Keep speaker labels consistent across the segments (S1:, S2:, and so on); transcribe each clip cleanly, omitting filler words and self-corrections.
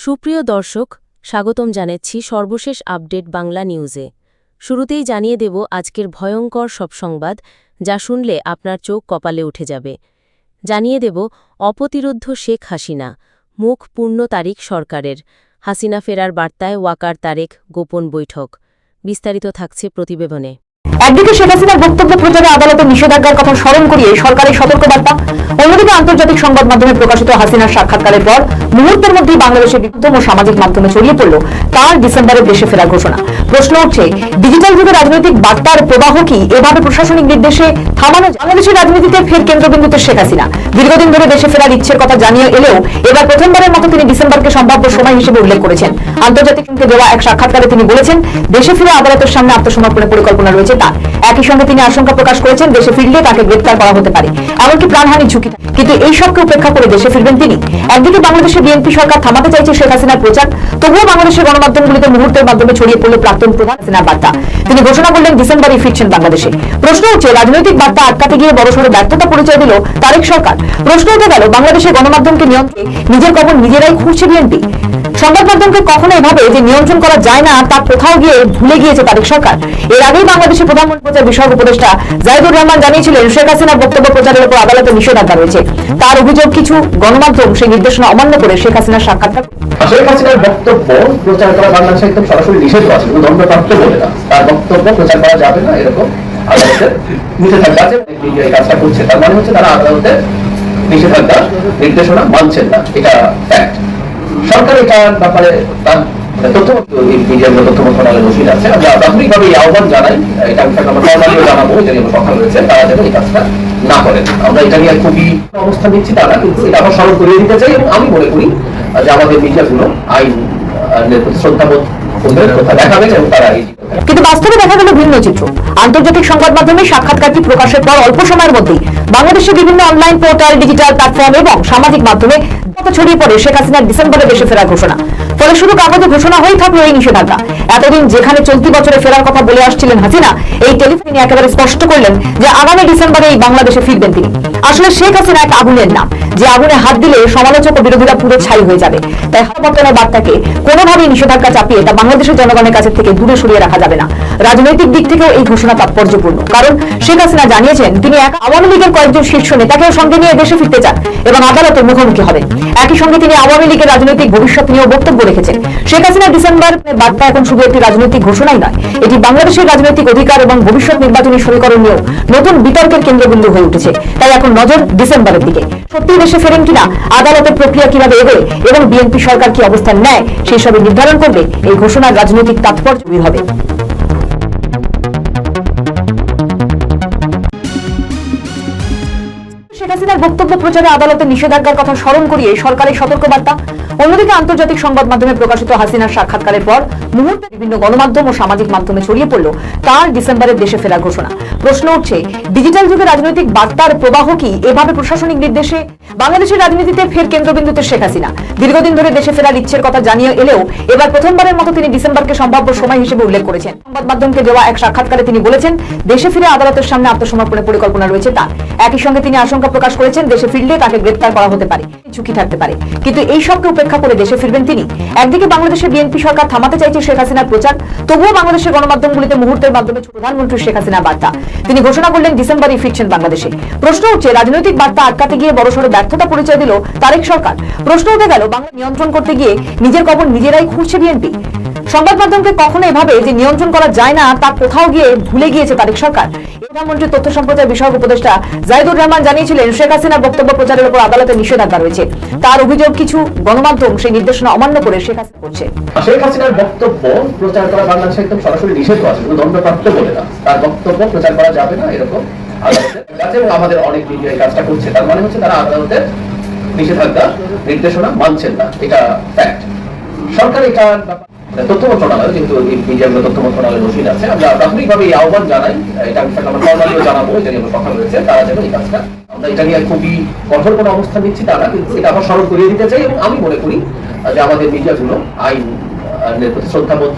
S1: সুপ্রিয় দর্শক, স্বাগতম জানাচ্ছি সর্বশেষ আপডেট বাংলা নিউজে। শুরুতেই জানিয়ে দেব আজকের ভয়ঙ্কর সব সংবাদ, যা শুনলে আপনার চোখ কপালে উঠে যাবে। জানিয়ে দেব অপ্রতিরোধ্য শেখ হাসিনা, মুখ পূর্ণ তারিখ সরকারের, হাসিনা ফেরার বার্তায় ওয়াকার তারেক গোপন বৈঠক। বিস্তারিত থাকছে প্রতিবেদনে।
S2: একদিকে শেখ হাসিনার বক্তব্য প্রচারে আদালতে নিষেধাজ্ঞার কথা স্মরণ করিয়ে সরকারের সতর্কবার্তা, অন্যদিকে আন্তর্জাতিক সংবাদ মাধ্যমে প্রকাশিত হাসিনার সাক্ষাৎকারের পর মুহূর্তের মধ্যেই বাংলাদেশের বিদ্যুৎ ও সামাজিক মাধ্যমে ছড়িয়ে পড়ল তার ডিসেম্বরে দেশে ফেরার ঘোষণা। প্রশ্ন উঠছে, ডিজিটাল যুগে রাজনৈতিক বার্তার প্রবাহ কি এভাবে প্রশাসনিক নির্দেশে থামানো? বাংলাদেশের রাজনীতিতে ফের কেন্দ্রবিন্দুতে শেখ হাসিনা দীর্ঘদিন ধরে দেশে ফেরার ইচ্ছের কথা জানিয়ে এলেও এবার প্রথমবারের মতো তিনি ডিসেম্বরকে সম্ভাব্য সময় হিসেবে উল্লেখ করেছেন। আন্তর্জাতিককে দেওয়া এক সাক্ষাৎকারে তিনি বলেছেন, দেশে ফিরে আদালতের সামনে আত্মসমর্পণের পরিকল্পনা রয়েছে তার। একই সঙ্গে তিনি আশঙ্কা প্রকাশ করেছেন, দেশে ফিরলে তাকে গ্রেপ্তার করা হতে পারে, এমনকি প্রাণহানির ঝুঁকি। কিন্তু এই সবকে উপেক্ষা করে দেশে ফিরবেন তিনি। একদিকে বাংলাদেশের বিএনপি সরকার থামাতে চাইছে শেখ হাসিনার প্রচার, তবুও বাংলাদেশের গণমাধ্যমগুলিতে মুহূর্তের মাধ্যমে ছড়িয়ে পড়ল প্রাক্তন প্রধান হাসিনার বার্তা। তিনি ঘোষণা করলেন ডিসেম্বরে ফিরছেন বাংলাদেশে। প্রশ্ন হচ্ছে, রাজনৈতিক বার্তা আটকাতে গিয়ে বড়সড় ব্যর্থতা পরিচয় দিল তারেক সরকার। প্রশ্ন উঠে গেল, বাংলাদেশের গণমাধ্যমকে নিয়ন্ত্রণে নিজের কবর নিজেরাই খুঁড়ছে বিএনপি। সংবাদ মাধ্যমকে কখনো এভাবে যে নিয়ন্ত্রণ করা যায় না তা কোথাও গিয়ে ভুলে গিয়েছে তারেক সরকার। এর আগেই বাংলাদেশের প্রধানমন্ত্রী প্রচার বিষয়ক উপদেষ্টা জাহিদুর রহমান জানিয়েছিলেন, শেখ হাসিনার বক্তব্য প্রচারের উপর আদালতে নিষেধাজ্ঞা রয়েছে। তার অভিযোগ, কিছু গণমাধ্যম সেই নির্দেশনা অমান্য করে শেখ হাসিনার সাক্ষাৎকার।
S3: শেখ হাসিনার বক্তব্য প্রচার করা বাংলাদেশে একদম সরাসরি নিষেধ আছে, দণ্ডপ্রাপ্ত বলে না। তার বক্তব্য প্রচার করা যাবে না, এরকম আদালতের নিষেধাজ্ঞা আছে। এই কাজটা করছে, তার মানে হচ্ছে তারা আদালতের নিষেধাজ্ঞা নির্দেশনা মানছেন না, এটা ফ্যাক্ট। সরকার এটার ব্যাপারে তার তথ্য মিডিয়ার তথ্য মন্ত্রণালয়ের রসিদ আছে। আমরা প্রাথমিকভাবে এই আহ্বান জানাই, এটা আমরা ফর্মালিও জানাবো, এটা নিয়ে সকাল রয়েছে, তারা যেন এই কাজটা না করেন। আমরা এটা নিয়ে খুবই অবস্থান নিচ্ছি, তারা কিন্তু এটা আবার স্মরণ করিয়ে দিতে চাই। এবং আমি মনে করি যে আমাদের মিডিয়াগুলো আইনের প্রতি শ্রদ্ধাবোধ দেখাবেন এবং তারা এই।
S2: কিন্তু বাস্তবে দেখা গেল ভিন্ন চিত্র। আন্তর্জাতিক সংবাদ মাধ্যমে সাক্ষাৎকারটি প্রকাশের পর অল্প সময়ের মধ্যেই বাংলাদেশের বিভিন্ন অনলাইন পোর্টাল, ডিজিটাল প্ল্যাটফর্ম এবং সামাজিক মাধ্যমে ছড়িয়ে পড়ে শেখ হাসিনার ডিসেম্বরে দেশে ফেরার ঘোষণা। ফলে শুধু কাগজে ঘোষণা হয়েই থাকলো এই নিষেধাজ্ঞা। এতদিন যেখানে চলতি বছরে ফেরার কথা বলে আসছিলেন হাসিনা, এই টেলিফোনে একেবারে স্পষ্ট করলেন যে আগামী ডিসেম্বরে এই বাংলাদেশে ফিরবেন তিনি। আসলে শেখ হাসিনা এক আগুনের নাম, যে আগুনে হাত দিলে সমালোচক ও বিরোধীরা পুরো ছাই হয়ে যাবে। তাই পরিবর্তনের বার্তাকে কোনোভাবেই নিষেধাজ্ঞা চাপিয়ে তা বাংলাদেশের জনগণের কাছে থেকে দূরে সরিয়ে রাখা যাবে না। রাজনৈতিক দিক থেকেও এই ঘোষণা তাৎপর্যপূর্ণ, কারণ শেখ হাসিনা জানিয়েছেন তিনি এক আওয়ামী লীগের কয়েকজন শীর্ষ নেতাকেও সঙ্গে নিয়ে দেশে ফিরতে চান এবং আদালতের মুখোমুখি হবেন। একই সঙ্গে তিনি আওয়ামী লীগের রাজনৈতিক ভবিষ্যৎ নিয়েও বক্তব্য রেখেছেন। শেখ হাসিনা ডিসেম্বর বার্তা এখন শুধু একটি রাজনৈতিক ঘোষণাই নয়, এটি বাংলাদেশের রাজনৈতিক অধিকার এবং ভবিষ্যৎ নির্বাচনী সমীকরণ নিয়েও নতুন বিতর্কের কেন্দ্রবিন্দু হয়ে উঠেছে। তাই এখন নজর ডিসেম্বরের দিকে। সত্যি দেশে ফেরেন কিনা, আদালতের প্রক্রিয়া কিভাবে এগোয় এবং বিএনপি সরকার কি অবস্থান নেয়, সেই সবই নির্ধারণ করবে এই ঘোষণার রাজনৈতিক তাৎপর্য হবে। শেখ হাসিনার বক্তব্য প্রচারে আদালতে নিষেধাজ্ঞার কথা স্মরণ করিয়ে সরকারের সতর্কবার্তা, অন্যদিকে আন্তর্জাতিক সংবাদ মাধ্যমে প্রকাশিত হাসিনার সাক্ষাৎকারের পর মুহূর্তে বিভিন্ন গণমাধ্যম ও সামাজিক মাধ্যমে ছড়িয়ে পড়ল তার ডিসেম্বরে দেশে ফেরার ঘোষণা। প্রশ্ন উঠছে, ডিজিটাল যুগে রাজনৈতিক বার্তার প্রবাহ কি এভাবে প্রশাসনিক নির্দেশে? বাংলাদেশের রাজনীতিতে ফের কেন্দ্রবিন্দুতে শেখ হাসিনা দীর্ঘদিন ধরে দেশে ফেরার ইচ্ছের কথা জানিয়ে এলেও এবার প্রথমবারের মতো তিনি ডিসেম্বরকে সম্ভাব্য সময় হিসেবে উল্লেখ করেছেন। সংবাদ মাধ্যমকে দেওয়া এক সাক্ষাৎকারে তিনি বলেছেন, দেশে ফিরে আদালতের সামনে আত্মসমর্পণের পরিকল্পনা রয়েছে তার। একই সঙ্গে তিনি আশঙ্কা প্রকাশ করেছেন, দেশে ফিরলে তাকে গ্রেপ্তার করা হতে পারে, ঝুঁকি থাকতে পারে। কিন্তু এই সবকে উপেক্ষা করে দেশে ফিরবেন তিনি। একদিকে বাংলাদেশের বিএনপি সরকার থামাতে চাইছে শেখ হাসিনার প্রচার, তবুও বাংলাদেশের গণমাধ্যমগুলিতে মুহূর্তের মাধ্যমে প্রধানমন্ত্রী শেখ হাসিনার বার্তা। তিনি ঘোষণা করলেন ডিসেম্বরে ফিরছেন বাংলাদেশে। প্রশ্ন উঠছে, রাজনৈতিক বার্তা আটকাতে গিয়ে বড়সড় ব্যর্থতা পরিচয় দিল তারেক সরকার। প্রশ্ন উঠে গেল, বাংলা নিয়ন্ত্রণ করতে গিয়ে নিজের কবর নিজেরাই খুঁড়ছে বিএনপি। সংবাদ মাধ্যমকে কখনো এভাবে যে নিয়ন্ত্রণ করা যায় না তা কোথাও গিয়ে ভুলে গিয়েছে তারেক সরকার। প্রধানমন্ত্রীর তথ্য সম্প্রচার বিষয়ক উপদেষ্টা জাহিদুর রহমান জানিয়েছিলেন, শেখ হাসিনার বক্তব্য প্রচারের উপর আদালতে নিষেধাজ্ঞা রয়েছে। তার অভিযোগ, কিছু গণমাধ্যম সেই নির্দেশনা অমান্য করে শেখ হাসিনা করছে।
S3: শেখ হাসিনার বক্তব্য প্রচার করা বাংলাদেশে একদম সরাসরি নিষেধ আছে, দণ্ডপ্রাপ্ত বলে না। তার বক্তব্য প্রচার করা যাবে না, এরকম আদালতের কাছে। এবং আমাদের অনেক মিডিয়া এই কাজটা করছে, তার মানে হচ্ছে তারা আদালতের নিষেধাজ্ঞা নির্দেশনা মানছেন না, এটা ফ্যাক্ট। সরকার এটা তথ্য মন্ত্রণালয়, যেহেতু মিডিয়াগুলো তথ্য মন্ত্রণালয়ের রসিদ আছে, আমরা প্রাথমিকভাবে এই আহ্বান জানাই, এটা আমরা ফর্মালিও জানাবো, এটা নিয়ে সকাল রয়েছে, তারা যেন এই কাজটা। আমরা এটা নিয়ে খুবই কঠোর কোনো অবস্থান নিচ্ছি, তারা কিন্তু এটা আবার স্মরণ করিয়ে দিতে চাই। এবং আমি মনে করি যে আমাদের মিডিয়াগুলো আইনের প্রতি শ্রদ্ধাবোধ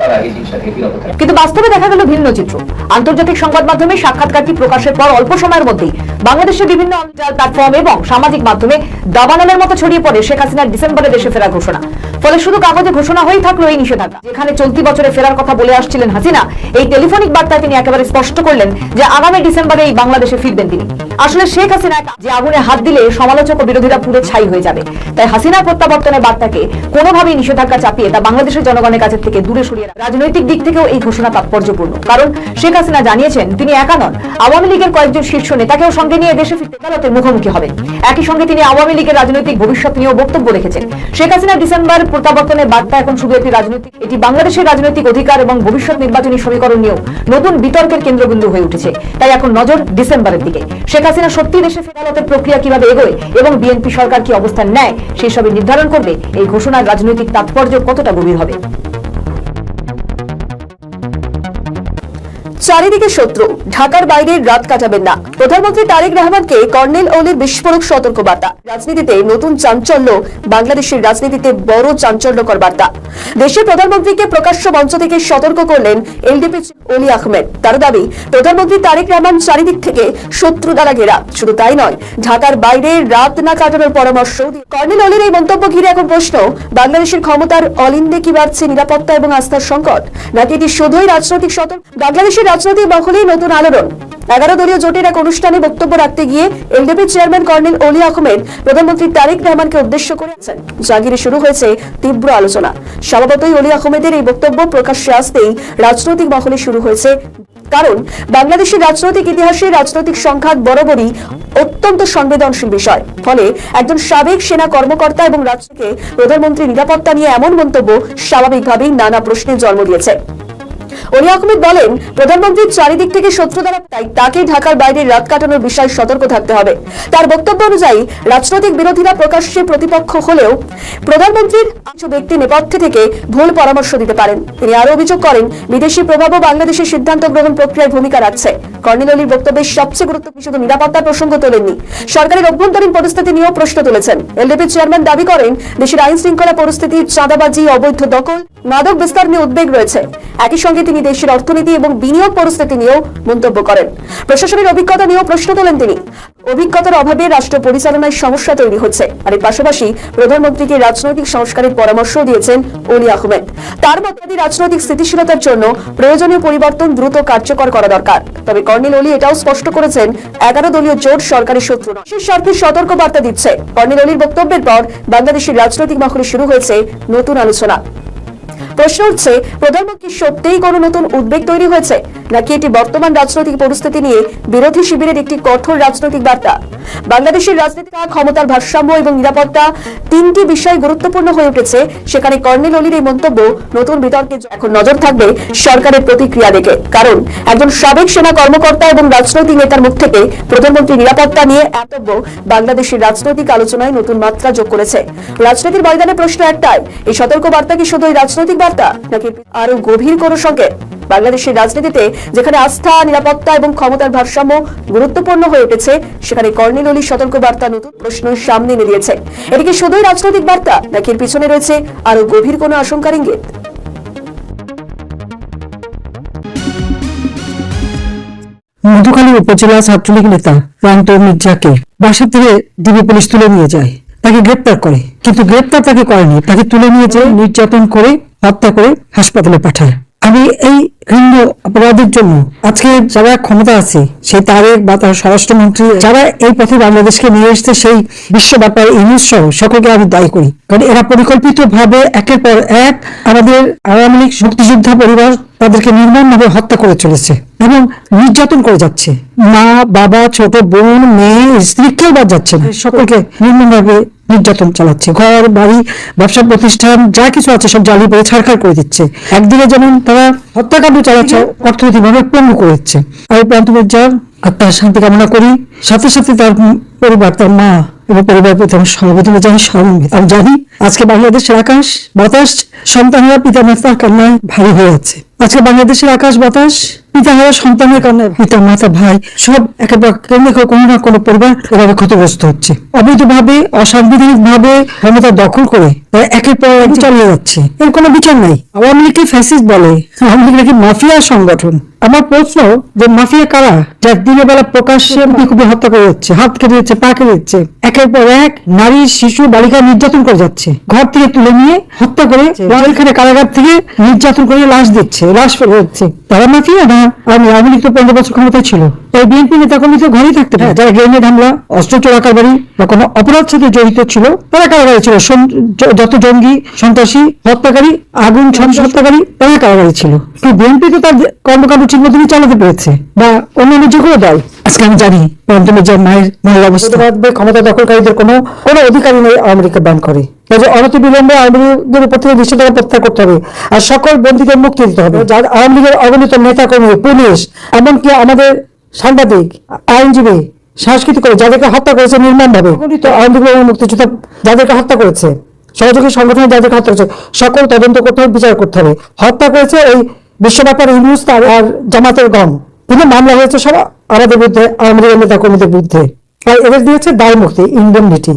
S3: তারা এই জিনিসটা থেকে বিরত থাকে।
S2: কিন্তু বাস্তবে দেখা গেল ভিন্ন চিত্র। আন্তর্জাতিক সংবাদ মাধ্যমে সাক্ষাৎকারটি প্রকাশের পর অল্প সময়ের মধ্যেই বাংলাদেশের বিভিন্ন অনলাইন প্ল্যাটফর্ম এবং সামাজিক মাধ্যমে দাবানলের মতো ছড়িয়ে পড়ে শেখ হাসিনার ডিসেম্বরে দেশে ফেরার ঘোষণা। ফলে শুধু কাগজে ঘোষণা হয়েই থাকলো এই নিষেধাজ্ঞা। যেখানে চলতি বছরে ফেরার কথা বলে আসছিলেন হাসিনা, এই টেলিফোনিক বার্তায় তিনি একেবারে স্পষ্ট করলেন যে আগামী ডিসেম্বরে এই বাংলাদেশে ফিরবেন তিনি। আসলে শেখ হাসিনা যে আগুনে হাত দিলে সমালোচক ও বিরোধীরা পুরো ছাই হয়ে যাবে, তাই হাসিনার প্রত্যাবর্তনের বার্তাকে কোনোভাবেই নিষেধাজ্ঞা চাপিয়ে তা বাংলাদেশের জনগণের কাছে থেকে দূরে সরিয়ে রাখা। রাজনৈতিক দিক থেকেও এই ঘোষণা তাৎপর্যপূর্ণ, কারণ শেখ হাসিনা জানিয়েছেন তিনি একা নন, আওয়ামী লীগের কয়েকজন শীর্ষ নেতাকেও সঙ্গে নিয়ে দেশে ফিরতে আদালতের মুখোমুখি হবেন। একই সঙ্গে তিনি আওয়ামী লীগের রাজনৈতিক ভবিষ্যৎ নিয়েও বক্তব্য রেখেছেন। শেখ হাসিনা ডিসেম্বর প্রত্যাবর্তনের বার্তা এখন শুধু একটি রাজনৈতিক, এটি বাংলাদেশের রাজনৈতিক অধিকার এবং ভবিষ্যৎ নির্বাচনী সমীকরণ নিয়েও নতুন বিতর্কের কেন্দ্রবিন্দু হয়ে উঠেছে। তাই এখন নজর ডিসেম্বরের দিকে। শেখ হাসিনা সত্যি দেশে ফেরালতের প্রক্রিয়া কিভাবে এগোয় এবং বিএনপি সরকার কি অবস্থান নেয়, সেই সবই নির্ধারণ করবে এই ঘোষণার রাজনৈতিক তাৎপর্য কতটা গভীর হবে।
S4: চারিদিকে শত্রু, ঢাকার বাইরে রাত কাটাবেন না। প্রধানমন্ত্রী তারেক রহমানকে কর্নেল ওলির বিস্ফোরক সতর্কবার্তা। রাজনীতিতে নতুন চাঞ্চল্য, বাংলাদেশের রাজনীতিতে বড় চাঞ্চল্যকর বার্তা। দেশের প্রধানমন্ত্রীকে প্রকাশ্য মঞ্চ থেকে সতর্ক করলেন এলডিপি ওলি আহমেদ। তার দাবি, প্রধানমন্ত্রী তারেক রহমান চারিদিক থেকে শত্রু দ্বারা ঘেরা। শুধু তাই নয়, ঢাকার বাইরে রাত না কাটানোর পরামর্শ। কর্নেল ওলির এই মন্তব্য ঘিরে এখন প্রশ্ন, বাংলাদেশের ক্ষমতার অলিন্দে কি বাড়ছে নিরাপত্তা এবং আস্থার সংকট, নাকি এটি শুধুই রাজনৈতিক সতর্ক? বাংলাদেশের রাজনৈতিক মহলেই নতুন আলোড়ন। 11 দলীয় জোটের এক অনুষ্ঠানে বক্তব্য রাখতে গিয়ে এলডিপি চেয়ারম্যান কর্নেল ওলি আহমেদ প্রধানমন্ত্রী তারেক রহমানকে উদ্দেশ্য করেছেন। যা ঘিরে শুরু হয়েছে তীব্র আলোচনা। স্বভাবতই ওলি আহমেদের এই বক্তব্য প্রকাশ্যে আসতেই রাজনৈতিক মহলে শুরু হয়েছে, কারণ বাংলাদেশের রাজনৈতিক ইতিহাসে রাজনৈতিক সংঘাত বরাবরই অত্যন্ত সংবেদনশীল বিষয়। ফলে একজন সাবেক সেনা কর্মকর্তা এবং রাজ্যকে প্রধানমন্ত্রী নিরাপত্তা নিয়ে এমন মন্তব্য স্বাভাবিকভাবেই নানা প্রশ্নের জন্ম দিয়েছে। ওলি আহমেদ বলেন, প্রধানমন্ত্রীর চারিদিক থেকে শত্রু দ্বারা, তাই তাকে ঢাকার বাইরে রাত কাটানোর বিষয়ে সতর্ক থাকতে হবে। তার বক্তব্য অনুযায়ী রাজনৈতিক বিরোধীরা প্রকাশ্যে প্রতিপক্ষ হলেও প্রধানমন্ত্রীর কিছু ব্যক্তি নেপথ্যে থেকে ভুল পরামর্শ দিতে পারেন। তিনি আরো অভিযোগ করেন, বিদেশি প্রভাবও বাংলাদেশের সিদ্ধান্ত গ্রহণ প্রক্রিয়ায় ভূমিকা রাখছে। কর্নেল ওলির বক্তব্যের সবচেয়ে গুরুত্বপূর্ণ শুধু নিরাপত্তার প্রসঙ্গ তোলেননি, সরকারের অভ্যন্তরীণ পরিস্থিতি নিয়েও প্রশ্ন তুলেছেন। এলডিপি চেয়ারম্যান দাবি করেন, দেশের আইন শৃঙ্খলা পরিস্থিতি, চাঁদাবাজি, অবৈধ দখল, মাদক বিস্তার নিয়ে উদ্বেগ রয়েছে। একই সঙ্গে তিনি দেশের অর্থনীতি এবং বিনিয়োগ পরিস্থিতি নিয়েও মন্তব্য করেন। প্রশাসনের অভিজ্ঞতা নিয়েও প্রশ্ন তোলেন তিনি। অভিজ্ঞতার অভাবে রাষ্ট্র পরিচালনায় সমস্যা তৈরি হচ্ছে। আর এর পাশাপাশি প্রধানমন্ত্রীকে রাজনৈতিক সংস্কারের পরামর্শ দিয়েছেন ওলি আহমেদ। তার মতে, রাজনৈতিক স্থিতিশীলতার জন্য প্রয়োজনীয় পরিবর্তন দ্রুত কার্যকর করা দরকার। তবে কর্নেল ওলি এটাও স্পষ্ট করেছেন, 11 দলীয় জোট সরকারি শত্রু নয়, দেশের স্বার্থে সতর্ক বার্তা দিচ্ছে। কর্নেল ওলির বক্তব্যের পর বাংলাদেশের রাজনৈতিক মহলে শুরু হয়েছে নতুন আলোচনা। প্রশ্ন উঠছে, প্রধানমন্ত্রী সত্যিই কোনো নতুন উদ্বেগ তৈরি হয়েছে, নাকি এটি বর্তমান রাজনৈতিক পরিস্থিতি নিয়ে বিরোধী শিবিরের একটি কঠোর রাজনৈতিক বার্তা? বাংলাদেশের রাজনীতি, ক্ষমতার ভারসাম্য এবং নিরাপত্তা, তিনটি বিষয় গুরুত্বপূর্ণ হয়ে উঠেছে। সেখানে কর্নেল ওলির এই মন্তব্য নতুন বিতর্কে। এখন নজর থাকবে সরকারের প্রতিক্রিয়া দেখে, কারণ একজন সাবেক সেনা কর্মকর্তা এবং রাজনৈতিক নেতার মুখ থেকে প্রধানমন্ত্রী নিরাপত্তা নিয়ে মন্তব্য বাংলাদেশের রাজনৈতিক আলোচনায় নতুন মাত্রা যোগ করেছে। রাজনীতির ময়দানে প্রশ্ন একটাই, এই সতর্ক বার্তা কি শুধুই রাজনৈতিক বার্তা, নাকি আরো গভীর কোনো সংকেত? বাংলাদেশের রাজনীতিতে যেখানে আস্থা, নিরাপত্তা এবং ক্ষমতার ভারসাম্য গুরুত্বপূর্ণ হয়ে উঠেছে, সেখানে কর্নেল ওলির সতর্ক বার্তা নতুন প্রশ্ন সামনে এনে দিয়েছে। এটি কি শুধুই রাজনৈতিক বার্তা, নাকি এর পিছনে রয়েছে আরো গভীর কোনো আশঙ্কার ইঙ্গিত?
S5: মধুখালী উপজেলা ছাত্রলীগ নেতা প্রান্ত মির্জাকে বাসা থেকে ডিবি পুলিশ তুলে নিয়ে যায়, তাকে গ্রেপ্তার করে। কিন্তু গ্রেপ্তার তাকে করেনি, তাকে তুলে নিয়ে যেয়ে নির্যাতন করে হত্যা করে হাসপাতালে পাঠায়। আমি এই ঘৃণ্য অপরাধের জন্য আজকে যারা ক্ষমতা আছে, সেই তারেক বা তার স্বরাষ্ট্রমন্ত্রী, যারা এই পথে বাংলাদেশকে নিয়ে এসেছে, সেই বিশ্ব ব্যাপার ইউনুস সহ সকলকে আমি দায়ী করি। কারণ এরা পরিকল্পিত ভাবে একের পর এক আমাদের আওয়ামী লীগ মুক্তিযোদ্ধা পরিবার তাদেরকে নির্মমভাবে হত্যা করে চলেছে এবং নির্যাতন করে যাচ্ছে। মা, বাবা, ছোট বোন, মেয়ে, স্ত্রীকেও বাদ যাচ্ছে না, সকলকে নির্মমভাবে নির্যাতন চালাচ্ছে। ঘর বাড়ি, ব্যবসা প্রতিষ্ঠান যা কিছু আছে সব জ্বালিয়ে পড়ে ছারখার করে দিচ্ছে। একদিকে যেমন তারা হত্যাকাণ্ড চালাচ্ছে, অর্থনৈতিকভাবে পঙ্গু করে দিচ্ছে। আমি প্রান্ত মির্জার আত্মার শান্তি কামনা করি, সাথে সাথে তার পরিবার, তার মা এবং পরিবার প্রতি আমার সমবেদনা জানি, সমবেত। আমি জানি আজকে বাংলাদেশের আকাশ বাতাস সন্তানরা পিতা মাতার কান্নায় ভারী হয়ে আছে। আজকে বাংলাদেশের আকাশ বাতাস পিতা হারা সন্তানের কারণে পিতা মাতা ভাই সব একেবারে কোনো না কোনো পরিবার এভাবে ক্ষতিগ্রস্ত হচ্ছে। অবৈধভাবে অসাংবিধানিক ভাবে ক্ষমতা দখল করে তারা একের পর এক চালিয়ে যাচ্ছে, এর কোনো বিচার নাই। আওয়ামী লীগকে ফ্যাসিস্ট বলে, আওয়ামী লীগ নাকি মাফিয়া সংগঠন। আমার প্রশ্ন যে মাফিয়া কারা, যা দিনের বেলা প্রকাশ্যে খুবই হত্যা করে যাচ্ছে, হাত কেটে দিচ্ছে, পা কেটে দিচ্ছে, একের পর এক নারী শিশু বালিকা নির্যাতন করে যাচ্ছে, ঘর থেকে তুলে নিয়ে হত্যা করে জেলখানা কারাগার থেকে নির্যাতন করে লাশ দিচ্ছে, লাশ ফেলে যাচ্ছে। তারা মাফিয়া না? আওয়ামী লীগ তো 15 বছর ক্ষমতায় ছিল, এই বিএনপি নেতাকর্মী তো ঘরেই থাকতে পারে। যারা গ্রেনেড হামলা, অস্ত্র চোরাকারবারি বা কোনো অপরাধ সাথে জড়িত ছিল তারা কারাগারে ছিল। যত জঙ্গি, সন্ত্রাসী, হত্যাকারী, আগুন হত্যাকারী তারা কারাগারে ছিল। কিন্তু বিএনপি তো তার কর্মকাণ্ড ঠিক মতনই চালাতে পেরেছে, বা অন্যান্য যে কোনো দল। আজকে আমি জানি যে মায়ের অবস্থা, ক্ষমতা দখলকারীদের কোনো অধিকারই নেই আওয়ামী লীগকে ব্যান করে। অনতি বিলম্বে আওয়ামী লীগের উপর থেকে নিষেধাজ্ঞা প্রত্যাহার করতে হবে, আর সকল বন্দীদের মুক্তি দিতে হবে। যার আওয়ামী লীগের অগণিত নেতাকর্মী, পুলিশ, এমনকি আমাদের সাংবাদিক, আইনজীবী, সাংস্কৃতিক করে যাদেরকে হত্যা করেছে নির্মমভাবে, অগণিত আওয়ামী লীগের মুক্তিযোদ্ধা যাদেরকে হত্যা করেছে, সহযোগী সংগঠনে যাদেরকে হত্যা করেছে, সকল তদন্ত করতে হবে, বিচার করতে হবে। হত্যা করেছে এই বিশ্বব্যাপার ইউনুস আর জামাতের দল, কিন্তু মামলা হয়েছে সব আমাদের বিরুদ্ধে, আওয়ামী লীগের নেতা কর্মীদের বিরুদ্ধে। আর এদের দিয়েছে দায় মুক্তি, ইন্ডেমনিটি,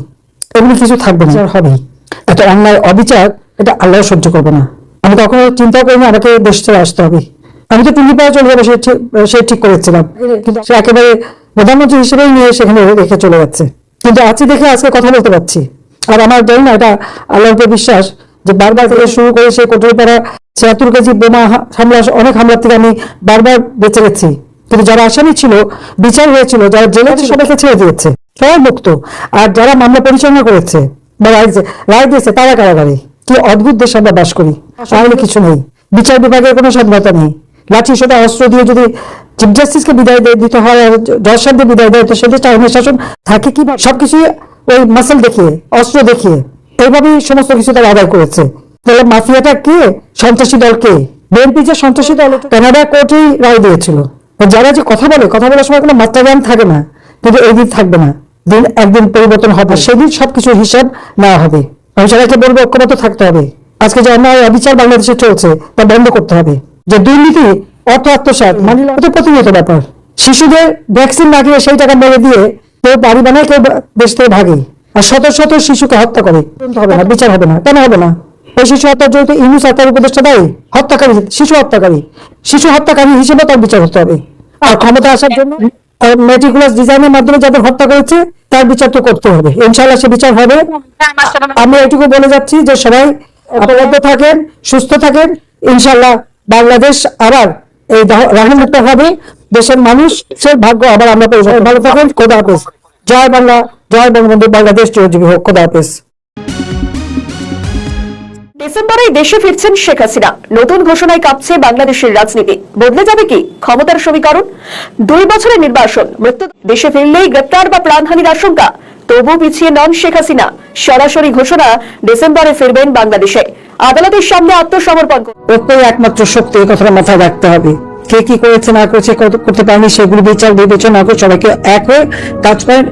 S5: এগুলি কিছু থাকবে না, হবেই। এত অন্যায় অবিচার এটা আল্লাহ সহ্য করবে না। আমি কখনো চিন্তা করিনি আমাকে দেশ ছেড়ে আসতে হবে। আমি তো টুঙ্গিপাড়া চলে যাবো সে ঠিক করেছিলাম, কিন্তু সে একেবারে প্রধানমন্ত্রী হিসেবেই নিয়ে সেখানে রেখে চলে যাচ্ছে। কিন্তু আজকে দেখে আজকে কথা বলতে পারছি। আর আমার জানি না, এটা আল্লাহর উপর বিশ্বাস যে বারবার থেকে শুরু করে সেই কোটরপাড়া 76 কেজি বোমা হামলা, অনেক হামলার থেকে আমি বারবার বেঁচে গেছি। কিন্তু যারা আসামি ছিল, বিচার হয়েছিল, যারা জেলে সবাইকে ছেড়ে দিয়েছে, সবাই মুক্ত। আর যারা মামলা পরিচালনা করেছে বা রায় দিয়েছে তারা কারাগারে। কি অদ্ভুত দেশ আমরা বাস করি। তাহলে কিছু নেই, বিচার বিভাগের কোনো স্বাধীনতা নেই। লাঠি সোটা অস্ত্র দিয়ে যদি চিফ জাস্টিসকে বিদায় দিতে হয়, জজ সাহেবদের বিদায় দেয়, তো সেদেশটা আইনের শাসন থাকে কি? সবকিছু ওই মাসেল দেখিয়ে, অস্ত্র দেখিয়ে, এইভাবেই সমস্ত কিছু তারা আদায় করেছে। তাহলে মাফিয়াটা কে? সন্ত্রাসী দল কে? বিএনপি যে সন্ত্রাসী দল, কানাডা কোর্টেই রায় দিয়েছিল। যারা যে কথা বলার সময় কোনো মাত্রা জ্ঞান থাকে না, কিন্তু এই দিন থাকবে না। দিন একদিন পরিবর্তন হবে, সেদিন সবকিছুর হিসাব নেওয়া হবে। আমি সবাইকে বলবো ঐক্যবদ্ধ থাকতে হবে। আজকে যে অন্যায় অবিচার বাংলাদেশে চলছে তা বন্ধ করতে হবে। যে দুর্নীতি, অর্থ আত্মসাৎ, প্রতিনিয়ত ব্যাপার। শিশুদের ভ্যাকসিন না দিয়ে সেই টাকা মেরে দিয়ে কেউ বাড়ি বানায়, কেউ দেশ থেকে ভাগে, আর শত শত শিশুকে হত্যা করে। হবে না, বিচার হবে না। কেন হবে না? ওই শিশু হত্যার জন্য ইউনুস সরকার উপদেষ্টা দায়ী। হত্যাকারী, শিশু হত্যাকারী হিসেবে তার বিচার হতে হবে। আর ক্ষমতা আসার জন্য মেটিকুলাস ডিজাইনের মাধ্যমে যাদের হত্যা করেছে তার বিচার তো করতে হবে। ইনশাআল্লাহ সে বিচার হবে। আমি এটুকু বলে যাচ্ছি যে সবাই ঐক্যবদ্ধ থাকেন, সুস্থ থাকেন। ইনশাআল্লাহ বাংলাদেশ আবার এই রাহিমুক্ত হবে। দেশের মানুষের ভাগ্য আবার আমরা পেয়ে যাবো। ভালো থাকেন। খোদা হাফেজ। জয় বাংলা, জয় বঙ্গবন্ধু। বাংলাদেশ চিরজীবী হোক। খোদা হাফেজ।
S4: ডিসেম্বরে দেশে ফিরছেন শেখ হাসিনা। নতুন ঘোষণায় কাঁপছে বাংলাদেশের রাজনীতি। বদলে যাবে কি ক্ষমতার সমীকরণ? 2 বছরের নির্বাসন, মৃত্যু, দেশে ফিরলেই গ্রেপ্তার বা প্রাণহানির আশঙ্কা। তবু পিছিয়ে নন শেখ হাসিনা। সরাসরি ঘোষণা, ডিসেম্বরে ফিরবেন বাংলাদেশে। আদালতের সামনে আত্মসমর্পণ।
S5: ঐক্যই একমাত্র শক্তি, এই কথাটা মাথায় রাখতে হবে। কে কি করেছে না করেছে, করতে পারেনি, সেগুলো বিচার বিবেচনা করে সবাইকে এক হয়ে কাজ করেন।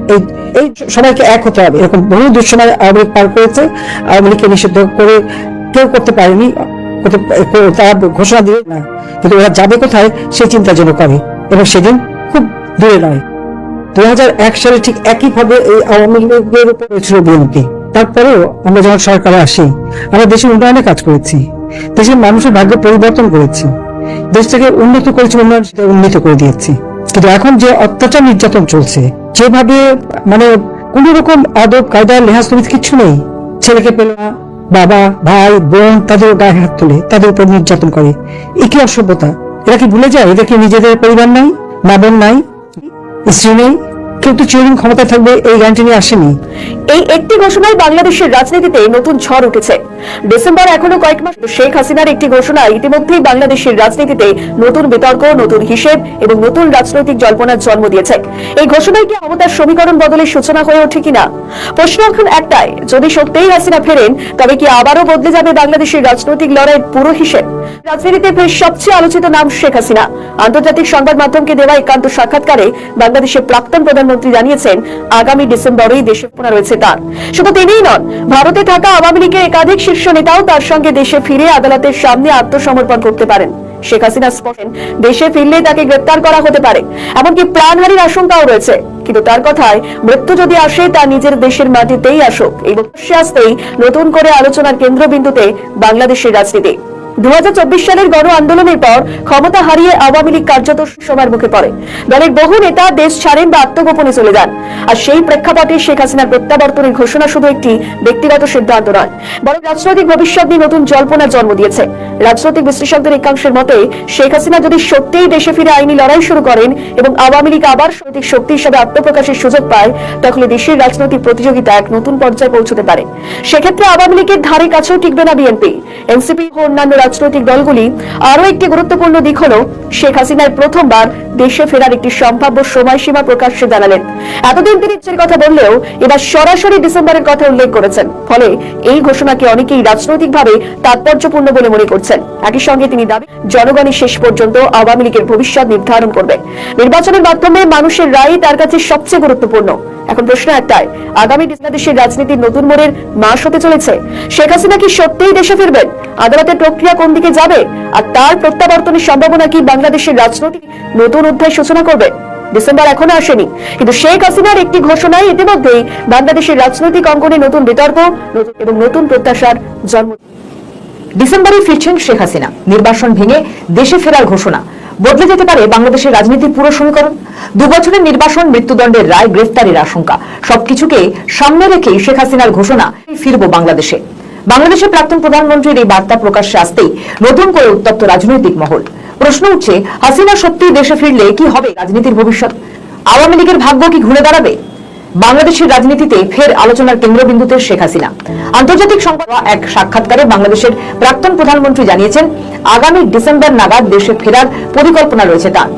S5: এই সবাইকে এক হতে হবে। এরকম বহু দুঃসময় আওয়ামী লীগ পার করেছে। আওয়ামী লীগকে নিষিদ্ধ করে কেউ করতে পারেনি, তারা ঘোষণা দিয়ে না, কিন্তু ওরা যাবে কোথায় সেই চিন্তা যেন করে, এবং সেদিন খুব দূরে নয়। 2001 সালে ঠিক একইভাবে এই আওয়ামী লীগের উপর ছিল বিএনপি। তারপরেও আমরা যখন সরকারে আসি, আমরা দেশের উন্নয়নে কাজ করেছি, দেশের মানুষের ভাগ্য পরিবর্তন করেছি, দেশটাকে উন্নত করেছি, উন্নীত করে দিয়েছি। কিন্তু এখন যে অত্যাচার নির্যাতন চলছে, যেভাবে কোন রকম আদব কায়দা লেহাজ কিছু নেই, ছেলেকে পেল না, বাবা ভাই বোন তাদের গায়ে হাত তুলে তাদের উপর নির্যাতন করে, এ কি অসভ্যতা? এরা কি ভুলে যায় এদের কি নিজেদের পরিবার নাই, মা বোন নাই, স্ত্রী নেই? কেউ তো চিরদিন ক্ষমতায় থাকবে এই গ্যারান্টি নিয়ে আসেনি।
S4: এই একটি ঘোষণায় বাংলাদেশের রাজনীতিতে নতুন ঝড় উঠেছে। ডিসেম্বর এখনো কয়েক মাস। শেখ হাসিনার একটি ঘোষণা ইতিমধ্যেই বাংলাদেশের রাজনীতিতে নতুন বিতর্ক, নতুন হিসেব এবং নতুন রাজনৈতিক জল্পনার জন্ম দিয়েছে। এই ঘোষণায় কি ক্ষমতার সমীকরণ বদলের সূচনা হয়ে ওঠে কিনা? প্রশ্ন এখন একটাই, যদি সত্যিই হাসিনা ফেরেন, তবে কি আবারও বদলে যাবে বাংলাদেশের রাজনৈতিক লড়াইয়ের পুরো হিসেব? রাজনীতিতে ফের সবচেয়ে আলোচিত নাম শেখ হাসিনা। আন্তর্জাতিক সংবাদ মাধ্যমকে দেওয়া একান্ত সাক্ষাৎকারে বাংলাদেশের প্রাক্তন প্রধানমন্ত্রী জানিয়েছেন, আগামী ডিসেম্বরেই দেশে ফেরা রয়েছে তার। শুধু তিনিই নন, ভারতে থাকা আওয়ামী লীগের একাধিক শীর্ষ নেতাও তার সঙ্গে দেশে ফিরে আদালতের সামনে আত্মসমর্পণ করতে পারেন। শেখ হাসিনা স্পষ্ট দেশে ফিরলে তাকে গ্রেপ্তার করা হতে পারে, এমনকি প্রাণহানির আশঙ্কাও রয়েছে। কিন্তু তার কথায় মৃত্যু যদি আসে তা নিজের দেশের মাটিতেই আসুক। এই বক্তব্যে আসতেই নতুন করে আলোচনার কেন্দ্রবিন্দুতে বাংলাদেশের রাজনীতি। 2024 সালের গণ আন্দোলনের পর ক্ষমতা হারিয়ে আওয়ামী লীগ কার্যত সময়ের মুখে পড়ে। দলের বহু নেতা দেশ ছাড়েন বা আত্মগোপনে চলে যান। আর সেই প্রেক্ষাপটে শেখ হাসিনার প্রত্যাবর্তনের ঘোষণা শুধু একটি ব্যক্তিগত সিদ্ধান্ত নয়, বরং রাজনৈতিক ভবিষ্যৎ নিয়ে নতুন জল্পনার জন্ম দিয়েছে। রাজনৈতিক বিশ্লেষকদের একাংশের মতে শেখ হাসিনা যদি সত্যিই দেশে ফিরে আইনি লড়াই শুরু করেন এবং আওয়ামী লীগ আবার রাজনৈতিক শক্তি হিসেবে আত্মপ্রকাশের সুযোগ পায়, তাহলে দেশের রাজনৈতিক প্রতিযোগিতা এক নতুন পর্যায়ে পৌঁছতে পারে। সেক্ষেত্রে আওয়ামী লীগের ধারে কাছেও টিকবে না বিএনপি, এনসিপি ও অন্যান্য রাজনৈতিক দলগুলি। আরও একটি গুরুত্বপূর্ণ দিক হল শেখ হাসিনার প্রথমবার দেশে ফেরার একটি সম্ভাব্য সময়সীমা প্রকাশ্যে জানালেন। এতদিন তিনি ইচ্ছের কথা বললেও এবার সরাসরি ডিসেম্বরের কথা উল্লেখ করেছেন। ফলে এই ঘোষণাকে অনেকেই রাজনৈতিকভাবে তাৎপর্যপূর্ণ বলে মনে করছেন। একই সঙ্গে তিনি দাবি জনগণই শেষ পর্যন্ত আওয়ামী লীগের ভবিষ্যৎ নির্ধারণ করবে। নির্বাচনের মাধ্যমে মানুষের রায় তার কাছে সবচেয়ে গুরুত্বপূর্ণ। এখন প্রশ্ন একটাই, আগামী দেশের রাজনীতির নতুন মোড়ের মাস হতে চলেছে। শেখ হাসিনা কি সত্যিই দেশে ফিরবেন? আদালতের প্রক্রিয়া কোন দিকে যাবে? আর তার প্রত্যাবর্তনের সম্ভাবনা কি বাংলাদেশের রাজনৈতিক নতুন অধ্যায় সূচনা করবে? ডিসেম্বর এখনো আসেনি, কিন্তু শেখ হাসিনার একটি ঘোষণায় ইতিমধ্যেই বাংলাদেশের রাজনৈতিক অঙ্গনে নতুন বিতর্ক এবং নতুন প্রত্যাশার জন্ম।
S2: ডিসেম্বরে ফিরছেন শেখ হাসিনা, নির্বাসন ভেঙে দেশে ফেরার ঘোষণা। বদলে যেতে পারে বাংলাদেশের রাজনীতির পুরো সমীকরণ। 2 বছরের নির্বাসন, মৃত্যুদণ্ডের রায়, গ্রেফতারের আশঙ্কা, সবকিছুকে সামনে রেখেই শেখ হাসিনার ঘোষণা, ফিরব বাংলাদেশে। বাংলাদেশের প্রাক্তন প্রধানমন্ত্রীর এই বার্তা প্রকাশ্যে আসতেই নতুন করে উত্তপ্ত রাজনৈতিক মহল। প্রশ্ন উঠছে, হাসিনা সত্যি দেশে ফিরলে কি হবে রাজনীতির ভবিষ্যৎ? আওয়ামী লীগের ভাগ্য কি ঘুরে দাঁড়াবে? বাংলাদেশের রাজনীতিতে ফের আলোচনার কেন্দ্রবিন্দুতে শেখ হাসিনা। আন্তর্জাতিক সংবাদ এক সাক্ষাৎকারে বাংলাদেশের প্রাক্তন প্রধানমন্ত্রী জানিয়েছেন, আগামী ডিসেম্বর নাগাদ দেশে ফেরার পরিকল্পনা রয়েছে তার।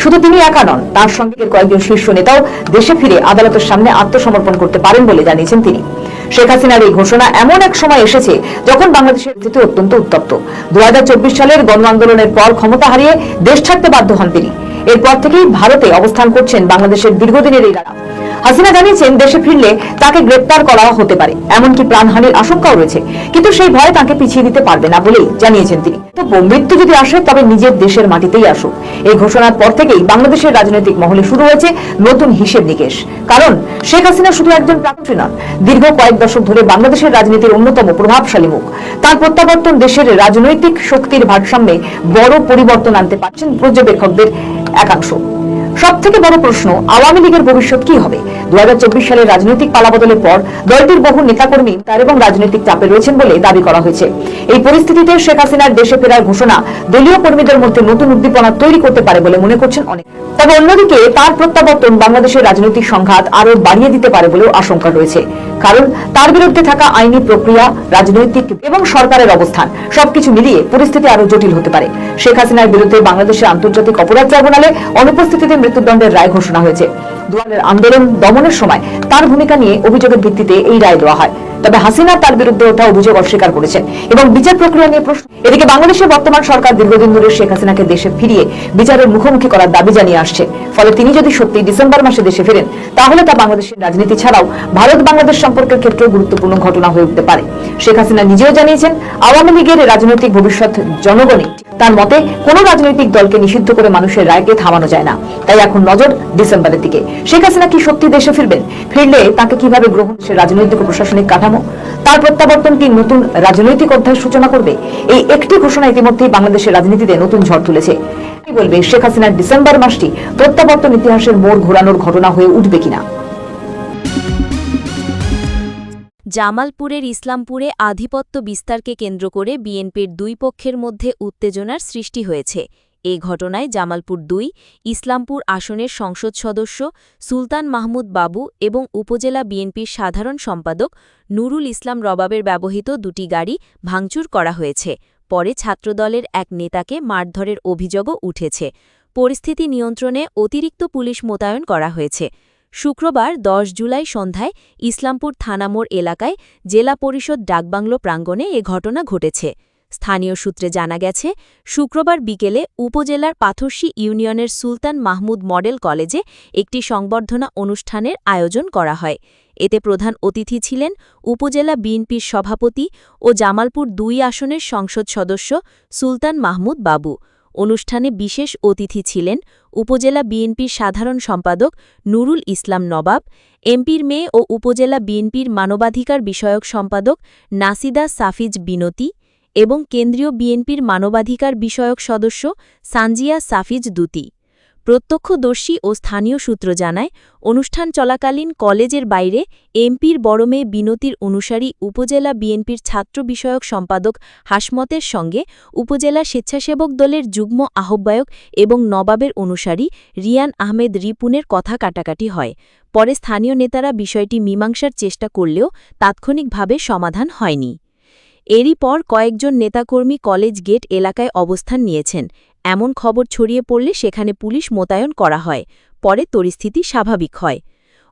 S2: শুধু তিনি একা নন, তার সঙ্গে কয়েকজন শীর্ষ নেতাও দেশে ফিরে আদালতের সামনে আত্মসমর্পণ করতে পারেন বলে জানিয়েছেন তিনি। শেখ হাসিনার এই ঘোষণা এমন এক সময় এসেছে যখন বাংলাদেশের রাজনীতি অত্যন্ত উত্তপ্ত। 2024 সালের গণ আন্দোলনের পর ক্ষমতা হারিয়ে দেশ ছাড়তে বাধ্য হন তিনি। এরপর থেকেই ভারতে অবস্থান করছেন বাংলাদেশের দীর্ঘদিনের এই রাজা। হাসিনা জানিয়েছেন, দেশে ফিরলে তাকে গ্রেপ্তার করা হতে পারে, এমনকি প্রাণহানির আশঙ্কাও রয়েছে, কিন্তু সেই ভয় তাকে পিছিয়ে দিতে পারবে না বলেই জানিয়েছেন তিনি। তো মৃত্যু যদি আসে তবে নিজের দেশের মাটিতেই আসুক। এই ঘোষণার পর থেকেই বাংলাদেশের রাজনৈতিক মহলে শুরু হয়েছে নতুন হিসেব নিকেশ। কারণ শেখ হাসিনা শুধু একজন প্রার্থী নন, দীর্ঘ কয়েক দশক ধরে বাংলাদেশের রাজনীতির অন্যতম প্রভাবশালী মুখ। তার প্রত্যাবর্তন দেশের রাজনৈতিক শক্তির ভারসাম্যে বড় পরিবর্তন আনতে পারছেন পর্যবেক্ষকদের একাংশ। সব থেকে বড় প্রশ্ন, আওয়ামী লীগের ভবিষ্যৎ কি হবে? 2024 সালের রাজনৈতিক পালাবদলের পর দলটির বহু নেতাকর্মী তার এবং রাজনৈতিক চাপে রয়েছেন বলে দাবি করা হয়েছে। এই পরিস্থিতিতে শেখ হাসিনার দেশে ফেরার ঘোষণা দলীয় কর্মীদের মধ্যে নতুন উদ্দীপনা তৈরি করতে পারে বলে মনে করছেন অনেক। তবে অন্যদিকে তার প্রত্যাবর্তন বাংলাদেশের রাজনৈতিক সংঘাত আরো বাড়িয়ে দিতে পারে বলেও আশঙ্কা রয়েছে। কারণ তার বিরুদ্ধে থাকা আইনি প্রক্রিয়া, রাজনৈতিক এবং সরকারের অবস্থান সবকিছু মিলিয়ে পরিস্থিতি আরো জটিল হতে পারে। শেখ হাসিনার বিরুদ্ধে বাংলাদেশের আন্তর্জাতিক অপরাধ ট্রাইব্যুনালে অনুপস্থিতিতে মৃত্যুদণ্ডের রায় ঘোষণা হয়েছে। দুয়ারের আন্দোলন দমনের সময় তার ভূমিকা নিয়ে অভিযোগের ভিত্তিতে এই রায় দেওয়া হয়। তবে হাসিনা তার বিরুদ্ধে ওঠা অভিযোগ অস্বীকার করেছেন এবং বিচার প্রক্রিয়া নিয়ে প্রশ্ন। এদিকে বাংলাদেশের বর্তমান সরকার দীর্ঘদিন ধরে শেখ হাসিনাকে দেশে ফিরিয়ে বিচারের মুখোমুখি করার দাবি জানিয়ে আসছে। ফলে তিনি যদি সত্যি ডিসেম্বর মাসে দেশে ফেরেন, তাহলে তা বাংলাদেশের রাজনীতি ছাড়াও ভারত বাংলাদেশ সম্পর্কের ক্ষেত্রেও গুরুত্বপূর্ণ ঘটনা হয়ে উঠতে পারে। শেখ হাসিনা নিজেও জানিয়েছেন, আওয়ামী লীগের রাজনৈতিক ভবিষ্যৎ জনগণই। তার মতে, কোন রাজনৈতিক দলকে নিষিদ্ধ করে মানুষের রায়কে থামানো যায় না। তাই এখন নজর ডিসেম্বরের দিকে। শেখ হাসিনা কি সত্যি দেশে ফিরবেন? ফিরলে তাকে কিভাবে গ্রহণ সে রাজনৈতিক ও প্রশাসনিক কাঠামো? তার প্রত্যাবর্তন কি নতুন রাজনৈতিক অধ্যায় সূচনা করবে? এই একটি ঘোষণা ইতিমধ্যেই বাংলাদেশের রাজনীতিতে নতুন ঝড় তুলেছে। কি বলবে শেখ হাসিনার ডিসেম্বর মাসটি প্রত্যাবর্তন ইতিহাসের মোড় ঘোরানোর ঘটনা হয়ে উঠবে কিনা?
S1: জামালপুরের ইসলামপুরে আধিপত্য বিস্তারকে কেন্দ্র করে বিএনপির দুই পক্ষের মধ্যে উত্তেজনার সৃষ্টি হয়েছে। এ ঘটনায় জামালপুর 2 ইসলামপুর আসনের সংসদ সদস্য সুলতান মাহমুদ বাবু এবং উপজেলা বিএনপির সাধারণ সম্পাদক নুরুল ইসলাম রবাবের ব্যবহৃত 2টি গাড়ি ভাঙচুর করা হয়েছে। পরে ছাত্রদলের এক নেতাকে মারধরের অভিযোগও উঠেছে। পরিস্থিতি নিয়ন্ত্রণে অতিরিক্ত পুলিশ মোতায়েন করা হয়েছে। শুক্রবার 10 জুলাই সন্ধ্যায় ইসলামপুর থানামোড় এলাকায় জেলা পরিষদ ডাকবাংলো প্রাঙ্গণে এ ঘটনা ঘটেছে। স্থানীয় সূত্রে জানা গেছে, শুক্রবার বিকেলে উপজেলার পাথরশী ইউনিয়নের সুলতান মাহমুদ মডেল কলেজে একটি সংবর্ধনা অনুষ্ঠানের আয়োজন করা হয়। এতে প্রধান অতিথি ছিলেন উপজেলা বিএনপির সভাপতি ও জামালপুর 2 আসনের সংসদ সদস্য সুলতান মাহমুদ বাবু। অনুষ্ঠানে বিশেষ অতিথি ছিলেন উপজেলা বিএনপির সাধারণ সম্পাদক নুরুল ইসলাম নবাব, এমপির মেয়ে ও উপজেলা বিএনপির মানবাধিকার বিষয়ক সম্পাদক নাসিদা সাফিজ বিনতি এবং কেন্দ্রীয় বিএনপির মানবাধিকার বিষয়ক সদস্য সানজিয়া সাফিজ দুতি। প্রত্যক্ষদর্শী ও স্থানীয় সূত্র জানায়, অনুষ্ঠান চলাকালীন কলেজের বাইরে এমপির বড় মেয়ে বিনতির অনুসারী উপজেলা বিএনপির ছাত্র বিষয়ক সম্পাদক হাসমতের সঙ্গে উপজেলা স্বেচ্ছাসেবক দলের যুগ্ম আহ্বায়ক এবং নবাবের অনুসারী রিয়ান আহমেদ রিপুনের কথা কাটাকাটি হয়। পরে স্থানীয় নেতারা বিষয়টি মীমাংসার চেষ্টা করলেও তাৎক্ষণিকভাবে সমাধান হয়নি। এরই পর কয়েকজন নেতাকর্মী কলেজ গেট এলাকায় অবস্থান নিয়েছেন। এমন খবর ছড়িয়ে পড়লে সেখানে পুলিশ মোতায়েন করা হয়। পরে পরিস্থিতি স্বাভাবিক হয়।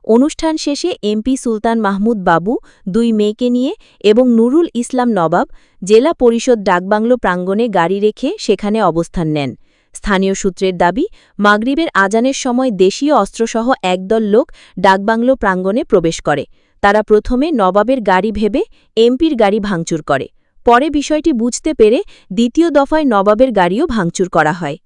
S1: অনুষ্ঠান শেষে এমপি সুলতান মাহমুদ বাবু 2 মেয়েকে নিয়ে এবং নুরুল ইসলাম নবাব জেলা পরিষদ ডাকবাংলো প্রাঙ্গণে গাড়ি রেখে সেখানে অবস্থান নেন। স্থানীয় সূত্রের দাবি, মাগরিবের আজানের সময় দেশীয় অস্ত্রসহ একদল লোক ডাকবাংলো প্রাঙ্গণে প্রবেশ করে। তারা প্রথমে নবাবের গাড়ি ভেবে এমপির গাড়ি ভাঙচুর করে। পরে বিষয়টি বুঝতে পেরে দ্বিতীয় দফায় নবাবের গাড়িও ভাঙচুর করা হয়।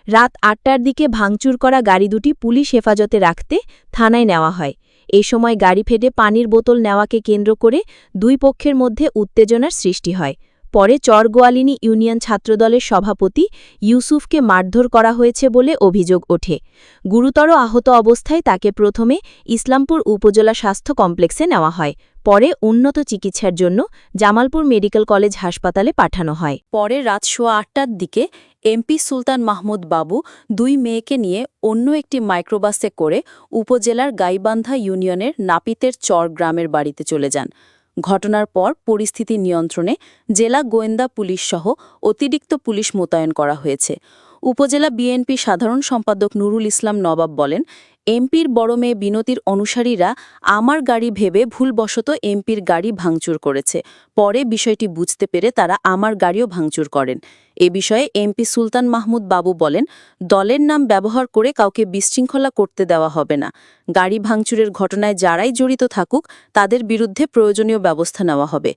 S1: রাত 8টার দিকে ভাঙচুর করা গাড়ি দুটি পুলিশ হেফাজতে রাখতে থানায় নেওয়া হয়। এ সময় গাড়ি ফেটে পানির বোতল নেওয়াকে কেন্দ্র করে 2 পক্ষের মধ্যে উত্তেজনার সৃষ্টি হয়। পরে চরগোয়ালিনী ইউনিয়ন ছাত্রদলের সভাপতি ইউসুফকে মারধর করা হয়েছে বলে অভিযোগ ওঠে। গুরুতর আহত অবস্থায় তাকে প্রথমে ইসলামপুর উপজেলা স্বাস্থ্য কমপ্লেক্সে নেওয়া হয়। পরে উন্নত চিকিৎসার জন্য জামালপুর মেডিকেল কলেজ হাসপাতালে পাঠানো হয়। পরে রাত 8টার দিকে এমপি সুলতান মাহমুদ বাবু 2 মেয়েকে নিয়ে অন্য একটি মাইক্রোবাসে করে উপজেলার গাইবান্ধা ইউনিয়নের নাপিতের চর গ্রামের বাড়িতে চলে যান। ঘটনার পর পরিস্থিতি নিয়ন্ত্রণে জেলা গোয়েন্দা পুলিশসহ অতিরিক্ত পুলিশ মোতায়েন করা হয়েছে। উপজেলা বিএনপি সাধারণ সম্পাদক নুরুল ইসলাম নবাব বলেন, এমপির বড় মেয়ে বিনতির অনুসারীরা আমার গাড়ি ভেবে ভুলবশত এমপির গাড়ি ভাঙচুর করেছে। পরে বিষয়টি বুঝতে পেরে তারা আমার গাড়িও ভাঙচুর করেন। এ বিষয়ে এমপি সুলতান মাহমুদ বাবু বলেন, দলের নাম ব্যবহার করে কাউকে বিশৃঙ্খলা করতে দেওয়া হবে না। গাড়ি ভাঙচুরের ঘটনায় যারাই জড়িত থাকুক তাদের বিরুদ্ধে প্রয়োজনীয় ব্যবস্থা নেওয়া হবে।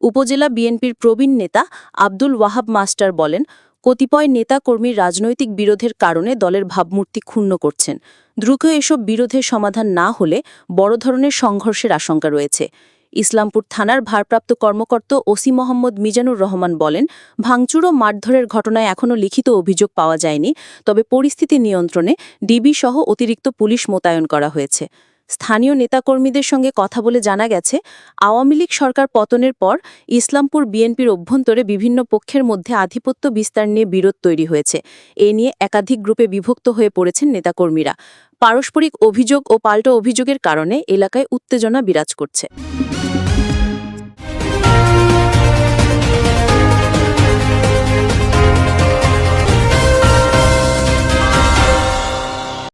S1: উপজেলা বিএনপির প্রবীণ নেতা আব্দুল ওয়াহাব মাস্টার বলেন, কতিপয় নেতাকর্মীর রাজনৈতিক বিরোধের কারণে দলের ভাবমূর্তি ক্ষুণ্ণ করছেন। দ্রুত এসব বিরোধের সমাধান না হলে বড় ধরনের সংঘর্ষের আশঙ্কা রয়েছে। ইসলামপুর থানার ভারপ্রাপ্ত কর্মকর্তা ওসি মোহাম্মদ মিজানুর রহমান বলেন, ভাঙচুর ও মারধরের ঘটনায় এখনও লিখিত অভিযোগ পাওয়া যায়নি, তবে পরিস্থিতি নিয়ন্ত্রণে ডিবি সহ অতিরিক্ত পুলিশ মোতায়েন করা হয়েছে। স্থানীয় নেতাকর্মীদের সঙ্গে কথা বলে জানা গেছে, আওয়ামী লীগ সরকার পতনের পর ইসলামপুর বিএনপির অভ্যন্তরে বিভিন্ন পক্ষের মধ্যে আধিপত্য বিস্তার নিয়ে বিরোধ তৈরি হয়েছে। এ নিয়ে একাধিক গ্রুপে বিভক্ত হয়ে পড়েছেন নেতাকর্মীরা। পারস্পরিক অভিযোগ ও পাল্টা অভিযোগের কারণে এলাকায় উত্তেজনা বিরাজ করছে।